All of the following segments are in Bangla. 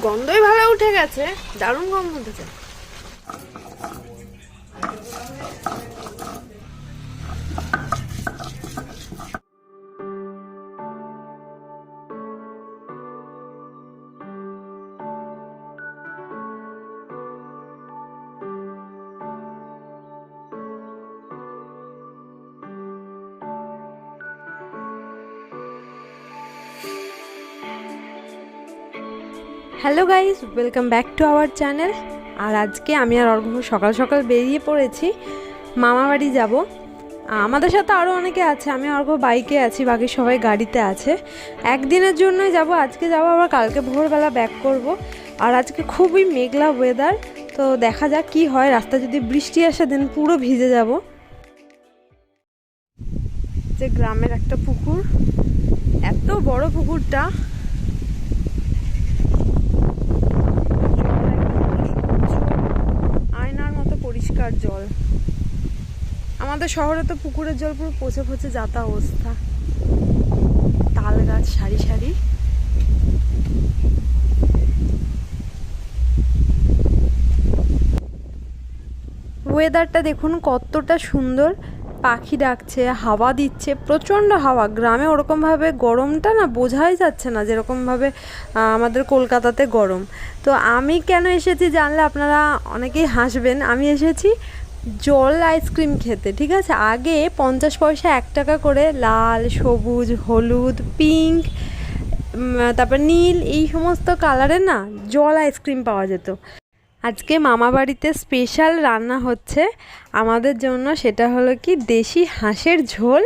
গন্ধই ভালো উঠে গেছে, দারুণ গন্ধ উঠেছে। Hello guys, welcome back to our channel. আর আজকে আমি আর অর্ঘ্য সকাল সকাল বেরিয়ে পড়েছি, মামা বাড়ি যাব। আমাদের সাথে আরও অনেকে আছে, আমি অর্ঘ্য বাইকে আছি, বাকি সবাই গাড়িতে আছে। একদিনের জন্যই যাব, আজকে যাব, আবার কালকে ভোরবেলা ব্যাক করব। আর আজকে খুবই মেঘলা ওয়েদার, তো দেখা যাক কি হয়। রাস্তা যদি বৃষ্টি আসে দেন পুরো ভিজে যাব। যে গ্রামের একটা পুকুর, এত বড় পুকুরটা, পরিষ্কার জল। আমাদের শহরে তো পুকুরের জল পুরো পচে পচে যাতা অবস্থা। তাল গাছ সারি সারি। ওয়েদারটা দেখুন কতটা সুন্দর, পাখি ডাকছে, হাওয়া দিচ্ছে, প্রচণ্ড হাওয়া। গ্রামে ওরকমভাবে গরমটা না বোঝাই যাচ্ছে না যেরকমভাবে আমাদের কলকাতাতে গরম। তো আমি কেন এসেছি জানলে আপনারা অনেকেই হাসবেন। আমি এসেছি জল আইসক্রিম খেতে, ঠিক আছে। আগে 50 পয়সা 1 টাকা করে লাল, সবুজ, হলুদ, পিঙ্ক, তারপর নীল, এই সমস্ত কালারের না জল আইসক্রিম পাওয়া যেত। আজকে মামা বাড়িতে স্পেশাল রান্না হচ্ছে আমাদের জন্য, সেটা হলো কি দেশি হাঁসের ঝোল,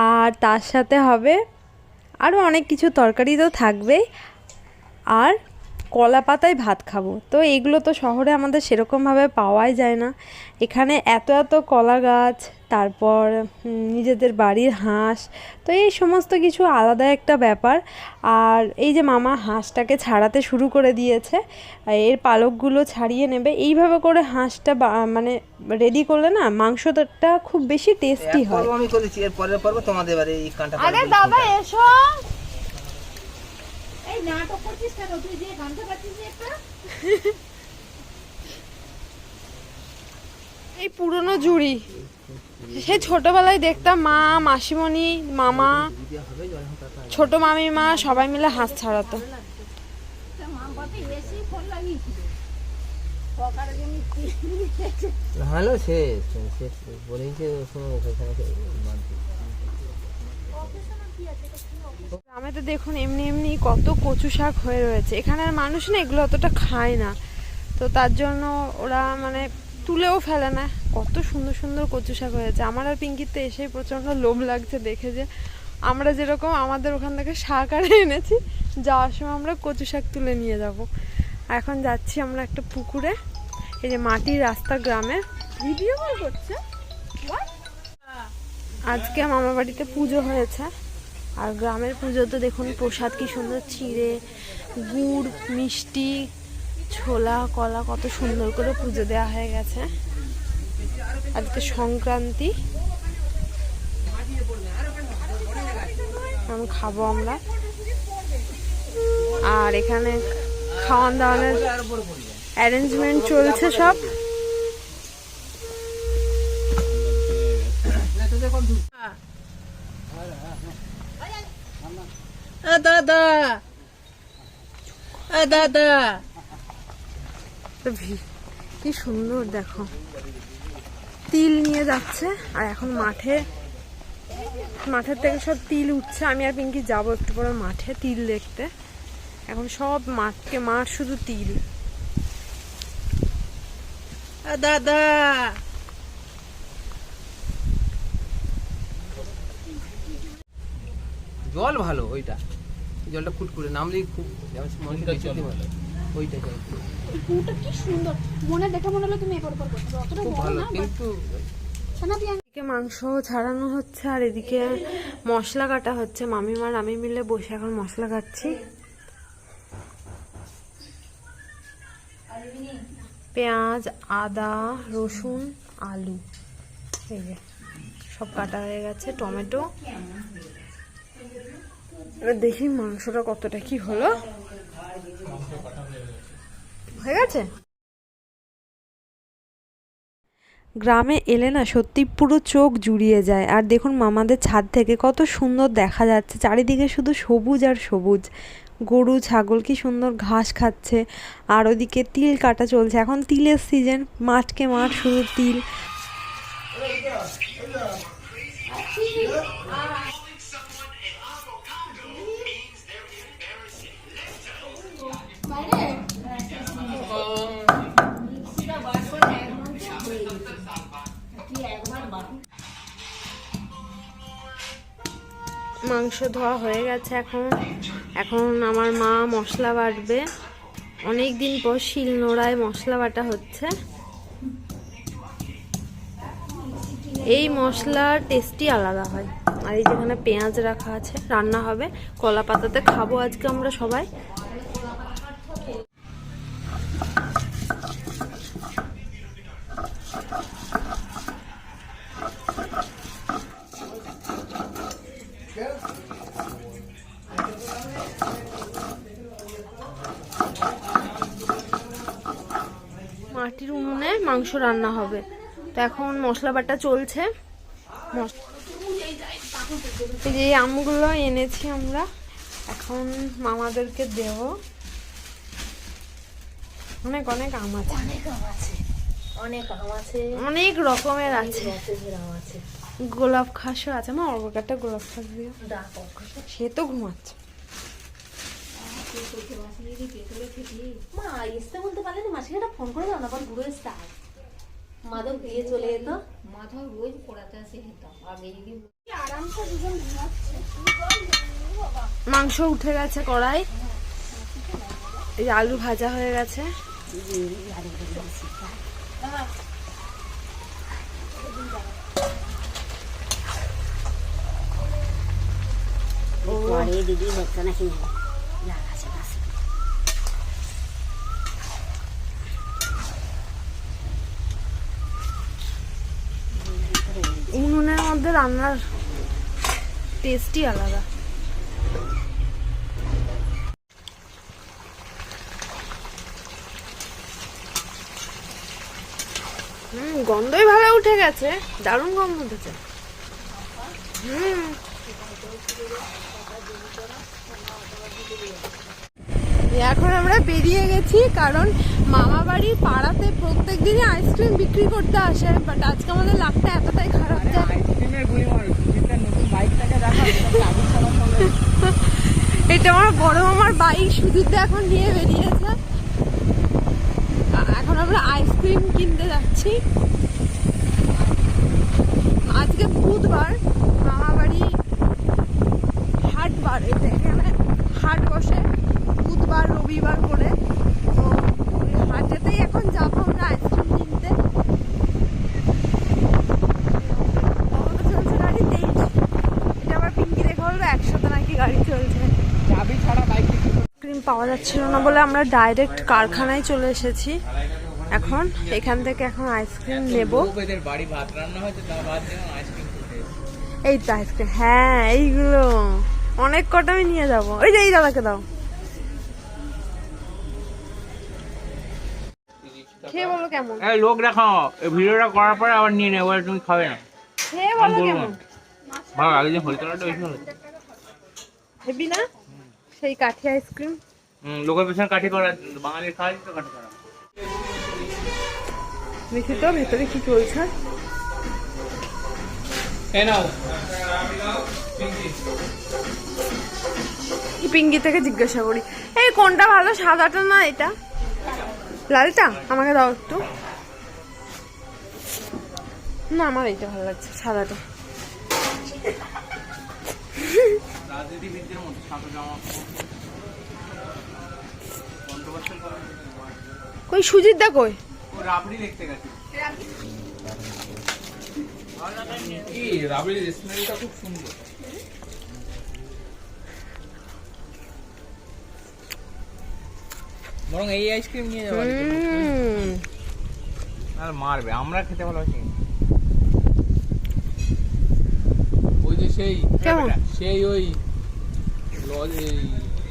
আর তার সাথে হবে আরও অনেক কিছু, তরকারি তো থাকবেই, আর কলা পাতায় ভাত খাবো। তো এইগুলো তো শহরে আমাদের সেরকমভাবে পাওয়াই যায় না। এখানে এত এত কলা গাছ, তারপর নিজেদের বাড়ির হাঁস, তো এই সমস্ত কিছু আলাদা একটা ব্যাপার। আর এই যে মামা হাঁসটাকে ছাড়াতে শুরু করে দিয়েছে, এর পালকগুলো ছাড়িয়ে নেবে। এইভাবে করে হাঁসটা মানে রেডি করলে না মাংসটা খুব বেশি টেস্টি হয়। আমি চলেছি, এর পরের পর্ব তোমাদের বাড়ি এই কাঁটা। আরে দাদা এসো। এই নাটক করছিস কেন তুই? যে গানটা গাচ্ছিস একটা, এই পুরনো জুড়ি, সেই ছোটবেলায় দেখতাম মা, মাসিমণি, মামা, ছোট মামিমা সবাই মিলে হাঁস ছাড়াতো। হ্যালো, শেষ বলেছে। গ্রামে তো দেখুন এমনি এমনি কত কচু শাক হয়ে রয়েছে। এখানের মানুষ না এগুলো অতটা খায় না, তো তার জন্য ওরা মানে তুলেও ফেলে না। কত সুন্দর সুন্দর কচু শাক হয়েছে। আমার আর পিঙ্কিতে এসেই প্রচণ্ড লোভ লাগছে দেখে, যে আমরা যেরকম আমাদের ওখান থেকে শাক আরে এনেছি, যাওয়ার সময় আমরা কচু শাক তুলে নিয়ে যাব। এখন যাচ্ছি আমরা একটা পুকুরে, এই যে মাটির রাস্তা গ্রামের। ভিডিও কল করছে। আজকে মামা বাড়িতে পুজো হয়েছে, আর গ্রামের পুজো তো দেখুন প্রসাদ কি সুন্দর, চিড়ে, গুড়, মিষ্টি, ছোলা, কলা, কত সুন্দর করে পুজো দেওয়া হয়ে গেছে। আজকে সংক্রান্তি, এখন খাবো আমরা। আর এখানে খাওয়ান দাওয়ানের অ্যারেঞ্জমেন্ট চলছে সব। দাদা দাদা কি সুন্দর দেখো, তিল নিয়ে যাচ্ছে। আর এখন মাঠের থেকে সব তিল উঠছে। আমি আর পিঙ্কি যাবো একটু পরে মাঠে তিল দেখতে। এখন সব মাঠ শুধু তিল। দাদা জল ভালো, ওইটা জলটা ফুটকুড়ে নামলেই খুব ওইটা জল পুকুরটা কি সুন্দর, মনে দেখে মনে হলো তুমি এপার ওপার করছো। অতটা খুব বড় ভালো, না, কিন্তু এদিকে মাংস ছাড়ানো হচ্ছে, আর এদিকে মশলা কাটা হচ্ছে। মামিমার আমি মিলে বসে এখন মশলা কাটছি। পেঁয়াজ, আদা, রসুন, আলু, এই যে সব কাটা হয়ে গেছে, টমেটো। এবার দেখি মাংসটা কতটা কি হলো। হয়ে গেছে। গ্রামে এলে না সত্যি পুরো চোখ জুড়িয়ে যায়। আর দেখুন মামাদের ছাদ থেকে কত সুন্দর দেখা যাচ্ছে, চারিদিকে শুধু সবুজ আর সবুজ। গরু ছাগল কি সুন্দর ঘাস খাচ্ছে। আর ওদিকে তিল কাটা চলছে, এখন তিলের সিজন, মাঠকে মাঠ শুধু তিল। মাংস ধোয়া হয়ে গেছে, এখন এখন আমার মা মশলা বাটবে। অনেক দিন পর শিলনোড়ায় মশলা বাটা হচ্ছে। এই মশলার টেস্টই আলাদা হয়। আর এই যেখানে পেঁয়াজ রাখা আছে, রান্না হবে, কলা পাতাতে খাবো আজকে আমরা সবাই। মাটির উনুনে মাংস রান্না হবে। তো এখন মশলা বাটা চলছে। এই যে আমগুলো এনেছি আমরা, এখন মামাদেরকে দেব। অনেক অনেক আম আছে, অনেক রকমের আছে। গোলাপ খাসও আছে। মা অল্প একটা গোলাপ খাস দিও, সে তো ঘুমাচ্ছে। মা আসতে বলতে পারলে না, মাসিকে একটা ফোন করে দাও না, আবার ঘুরে আসতে হয়। মাধব দিয়ে চলে যেত, মাধব রোজ পড়াতে আসে যেত আগে যদি আরামসে দুজন ঘুমাচ্ছে। মাংস উঠে গেছে কড়াই, এই আলু ভাজা হয়ে গেছে। দিদি হচ্ছে নাকি উনুনের মধ্যে রান্নার টেস্টই আলাদা। গন্ধই ভালো উঠে গেছে, দারুণ গন্ধ উঠেছে। এখন আমরা বেরিয়ে গেছি, কারণ মামা বাড়ির পাড়াতে প্রত্যেক দিনই আইসক্রিম বিক্রি করতে আসে। বাট আজকে আমাদের লাকটা এতটাই খারাপ যে এটা আমার বড় মামার বাইক, সুজিতে এখন নিয়ে বেরিয়েছে। এখন আমরা আইসক্রিম কিনতে যাচ্ছি। আজকে বুধবার, মামা বাড়ি হাটবার, এখানে হাট বসে বুধবার রবিবার করে। তো হাটেতেই এখন যাবো আমরা আইসক্রিম কিনতে। চলছে গাড়ি 23, এটা আবার পিঙ্কি দেখা বলবো 100তে নাকি গাড়ি চলছে। চাবি ছাড়া বাইক আইসক্রিম পাওয়া যাচ্ছিল না বলে আমরা ডাইরেক্ট কারখানায় চলে এসেছি। এখন এখান থেকে এখন আইসক্রিম নেব। বাড়ি ভাত রান্না হয়েছে, তার বাদ দিয়ে আইসক্রিম। এই তো আইসক্রিম, হ্যাঁ এইগুলো অনেক কটা আমি নিয়ে যাবো। ওই যে এই দাদাকে দাও, খেয়ে বলো কেমন। এই লোক দেখো, এই ভিডিওটা করার পরে আবার নিয়ে নেবো, তুমি খাবে না। খেয়ে বলো কেমন। ভালো আগে যে হরিতলাটা বেশি ভালো। হেবি না সেই কাঠি আইসক্রিম। লোকের পেছনে কাঠি করা, বাঙালির খাওয়া তো কাঠি করা। দেখি তো ভেতরে কি চলছে। পিঙ্কি থেকে জিজ্ঞাসা করি, এই কোনটা ভালো, সাদাটা না এটা লালটা? আমাকে দাও একটু। না আমার এইটা ভালো লাগছে, সাদাটা। কই সুজিত দা কই? রাবড়ি দেখতে গেছে। রাবড়ির স্মেলটা খুব সুন্দর। বরং এই আইসক্রিম নিয়ে যাবো। আর মারবে, আমরা খেতে ভালোবাসি। ওই যে সেই সেই ওই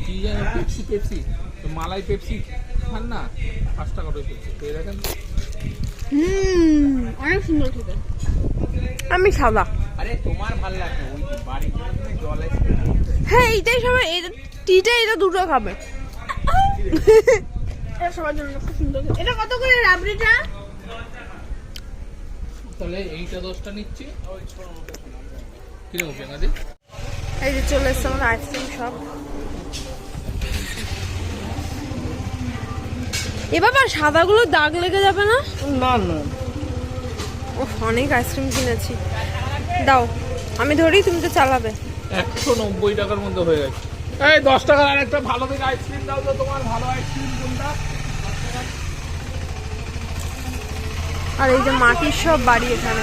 কি যেন পেপসি তো মালাই পেপসি খান না, 5 টাকা করে পেপসি পেয়ে দেখেন। অনেক সুন্দর খেতে। আমি সাদা। আরে তোমার ভালো লাগবে, ওই বাড়ির জন্য তুমি জল হ্যাঁ এইটাই সবাই, টিটা এটা দুটো খাবে। এটা সবার জন্য খুব সুন্দর খেতে। এটা কত করে রাবড়িটা? তাহলে এইটা 10টা নিচ্ছি। কিরকম পেঙ্গাদি? এই যে চলে এসছে আমাদের আইসক্রিম সব। এ বাবা সাদাগুলো দাগ লেগে যাবে না? না না, অনেক আইসক্রিম কিনেছি, দাও আমি ধরি, তুমি তো চালাবে। 190 টাকার মধ্যে হয়ে গেছে। এই 10 টাকার আরেকটা ভালো দেখে আইসক্রিম দাও তো, তোমার ভালো আইসক্রিম কোনটা? আর এই যে মাটির সব বাড়ি, এখানে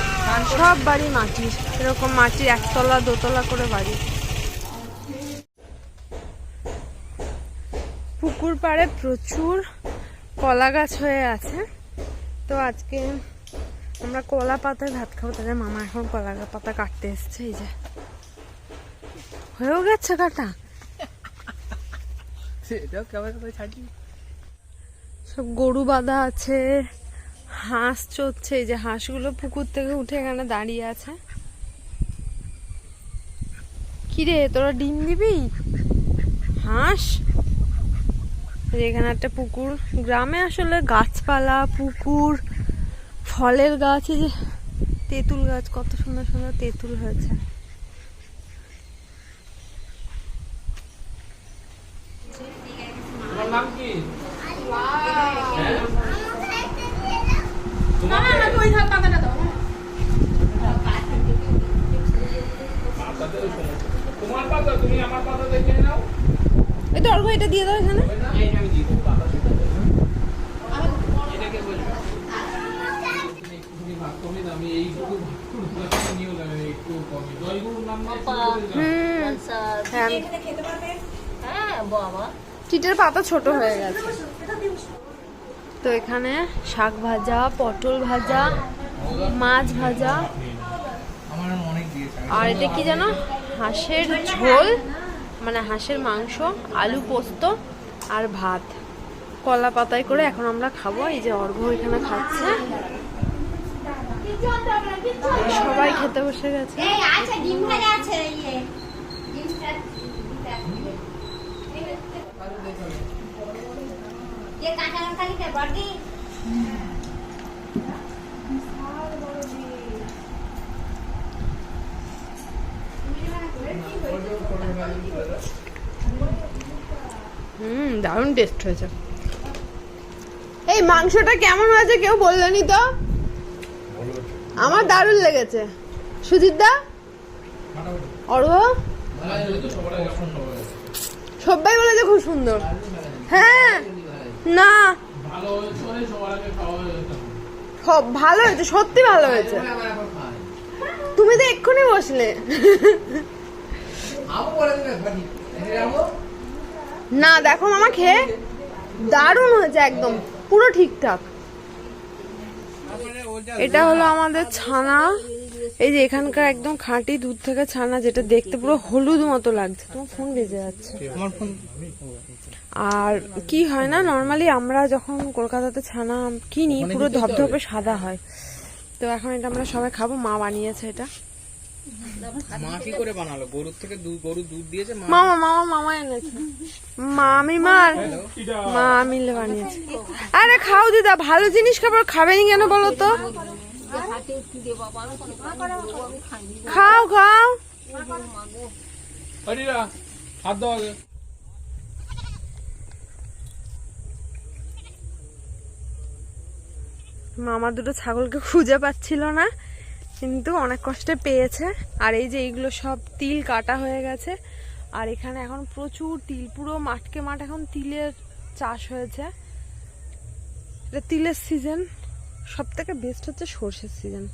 সব বাড়ি মাটির, এরকম মাটির 1 তলা 2 তলা করে বাড়ি। পুকুর পাড়ে প্রচুর কলা গাছ হয়ে আছে, তো আজকে আমরা কলা পাতায় ভাত খাবো। তাহলে মামা এখন কলা পাতা কাটতে এসছে, এই যে হয়েও গেছে কাটা। এটাও কেমন করে ছাড়ি। সব গরু বাঁধা আছে, হাঁস চড়ছে, এই যে হাঁসগুলো পুকুর থেকে উঠে এখানে দাঁড়িয়ে আছে। কিরে তোরা ডিম দিবি? হাঁস। এখানে একটা পুকুর, গ্রামে আসলে গাছপালা, পুকুর, ফলের গাছ, এই যে তেঁতুল গাছ, কত সুন্দর সুন্দর তেঁতুল হয়েছে। তোমার নাম কি? ওই পাতাটা দাও। তোমার পাতা, তুমি আমার পাতা দেখে নাও। এটা অর্ঘ, এটা দিয়ে দাও এখানে। এইটা আমি দিব পাতা সেটা। এটাকে বলবো তুমি ভাগ কমে দাও, আমি এইটুকু ভাগ করে নিয়ে গেলাম, একটু কমে। জয়গুরুর নাম নিয়ে শুরু করে দিলাম। হ্যাঁ হ্যাঁ বাবা, চিটের পাতা ছোট হয়ে গেছে। তো এখানে শাক ভাজা, পটল ভাজা, মাছ ভাজা, আমার অনেক দিয়েছে। আর এটা কি জানো, হাঁসের ঝোল, মানে হাঁসের মাংস, আলু পোস্ত আর ভাত কলা পাতায় করে এখন আমরা খাবো। এই যে অর্ঘ্য এখানে খাচ্ছে, সবাই খেতে বসে গেছে। এই আছে ডিম ভাজা আছে, ইয়ে ডিমটা ये काटा लंका लिखे बड़ी দারুণ টেস্ট হয়েছে। এই মাংসটা কেমন হয়েছে কেউ বললেনি তো? আমার দারুণ লেগেছে। সুজিত দা, অর্ঘ, সবাই বলেছে খুব সুন্দর। হ্যাঁ না ভালো হয়েছে, সবার আগে খাওয়া হয়ে যেত। সব ভালো হয়েছে, সত্যি ভালো হয়েছে। তুমি তো এক্ষুনি বসলে। না দেখো মামা খেয়ে দারুণ হয়েছে, একদম পুরো ঠিকঠাক। এটা হলো আমাদের ছানা, এই যে এখানকার একদম খাঁটি দুধ থেকে ছানা, যেটা দেখতে পুরো হলুদ মতো লাগছে। তোমার ফোন বেজে যাচ্ছে। আমার ফোন। আর কি হয় না, নর্মালি আমরা যখন কলকাতাতে ছানা কিনি পুরো ধপধপে সাদা হয়, তো এখন এটা আমরা সবাই খাবো। মা বানিয়েছে এটা। মা কি করে বানালো? গরুর থেকে গরুর দুধ দিয়েছে মা। মামা মামা মামা এনেছে, মামিমার মা মিলে বানিয়েছে। আরে খাও দিদা, ভালো জিনিস খাবার খাবেনি কেন বলো তো? খাও খাও। হরিরা হাত দাও আগে। মামা দুটো ছাগলকে খুঁজে পাচ্ছিল না, কিন্তু অনেক কষ্টে পেয়েছে। আর এই যে এইগুলো সব তিল কাটা হয়ে গেছে, আর এখানে এখন প্রচুর তিল, পুরো মাঠকে মাঠ এখন তিলের চাষ হয়েছে। এটা তিলের সিজন, সব থেকে বেস্ট হচ্ছে সর্ষের সিজন।